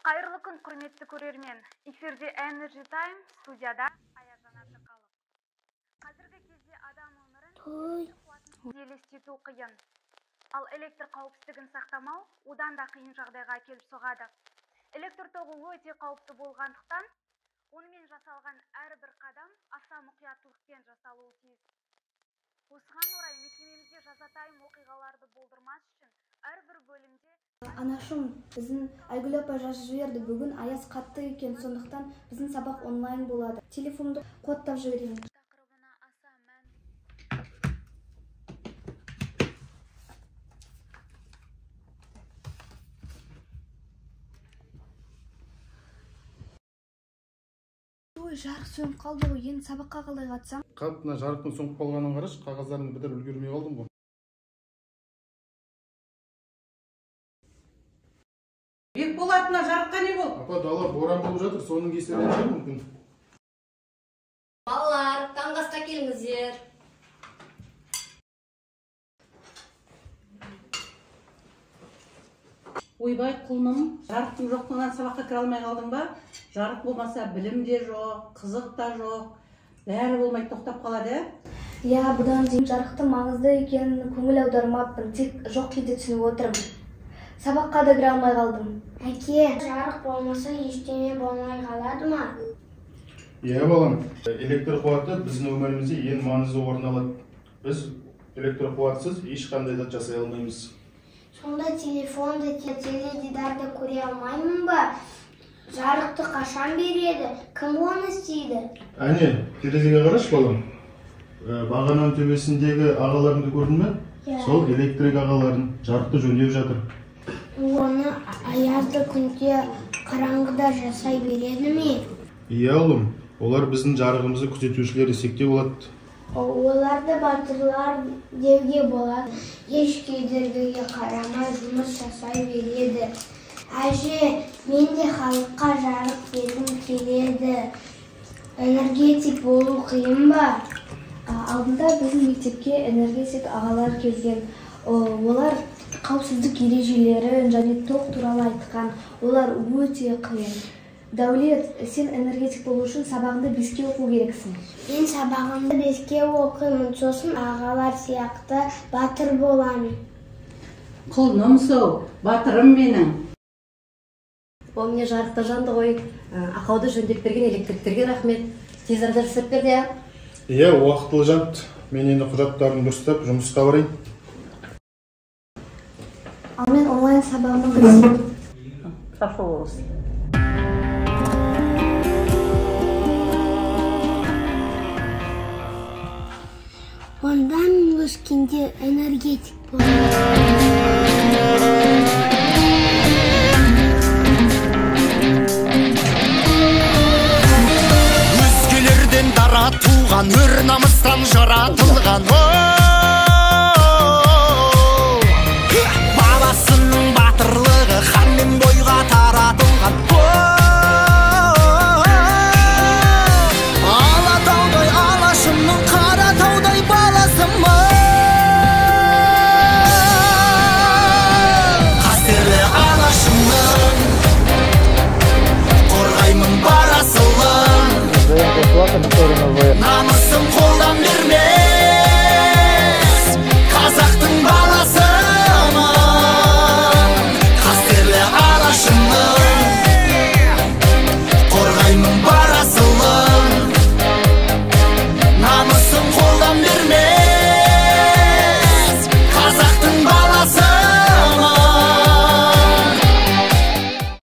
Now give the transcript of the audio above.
Қайырлы күн, құрметті көрермен. Эфирде Energy Time, студияда Аяжан Абдықалов. Қазіргі кезде адам өмірін елестету қиын. Ал электр қауіпсіздігін сақтамау одан да қиын жағдайға келіп соғады. Электр тоғы өте қауіпті болғандықтан, онымен жасалған әрбір қадам аса мұқияттылықпен жасалуы тиіс. Осыған орай мекемемізде жазатайым оқиғаларды болдырмас үшін әрбір бөлімде Анашым, біздің Айгүл апа жазып жіберді. Бүгін аяз қатты екен, сондықтан біздің сабақ онлайн болады. Телефонды кодтап жіберейін. Тақырыбына аса мән. Ой, жарық сөніп қалды ғой, енді сабаққа қалай қатысам? Мына жарықтың сөніп қалғанын қарашы, қағаздарын бітіріп үлгермей қалдым ғой. Бекболатына жарыққа не болды? Апа, дала боран болып жатыр, соның кесірінен шығар мүмкін. Балалар, таңғы асқа келіңіздер. Ойбай құлыным, жарықтың жоқтығынан сабаққа кіре алмай қалдың ба? Жарық болмаса білім де жоқ, қызық та жоқ. Бәрі болмай тоқтап қалады. Я бұдан дейін жарықтың маңызды екенін көңіл аудармаппын, тек жоқ кезде түсініп отырмын. Сабаққа да кіре алмай қалдым. Әке, жарық болмаса ештеңе болмай қалады ма? Иә, балам. Электр қуаты біздің өмірімізде ең маңызды орын алады. Біз электр қуатсыз ешқандай зат жасай алмаймыз. Сонда телефонды, теледидарды көре алмаймын ба? Жарықты қашан береді? Кім оны істейді? Әне, терезеге қарашы, балам. Бағананың төбесіндегі ағаларыңды көрдің бе? Сол электрик ағаларын жарықты жөндеп жатыр. Оны аязды күнде қараңғыда жасай береді ме? Иә, ұлым. Олар біздің жарығымызды күзетушілер есекте болады. Оларды батырлар деуге болады. Еш кедергіге қарамай жұмыс жасай береді. Әже, мен де халыққа жарық бергім келеді. Энергетик болу қиын ба? Алдында біздің мектепке энергетик ағалар келген. Олар қауіпсіздік ережелерін және тоқ туралы айтқан. Олар өте қиын. Дәулет, сен энергетик болу үшін сабағыңды 5-ке оқу керексің. Мен сабағымды 5-ке оқимын, сосын ағалар сияқты батыр боламын. Құлыным сол, батырым менің. Ол міне жарықта жанды ғой. Ақауды жөндеп берген электриктерге рахмет. Тез арада жасап берді, иә? Иә, уақытылы жанды. Мен енді құжаттарын дұрыстап жұмысқа барайын. Ал мен онлайн сабағыма кірісемін. Сафы болсын. Ондан өскенде энергетик болады. Өзгелерден дара туған, өр намыстан жаратылған.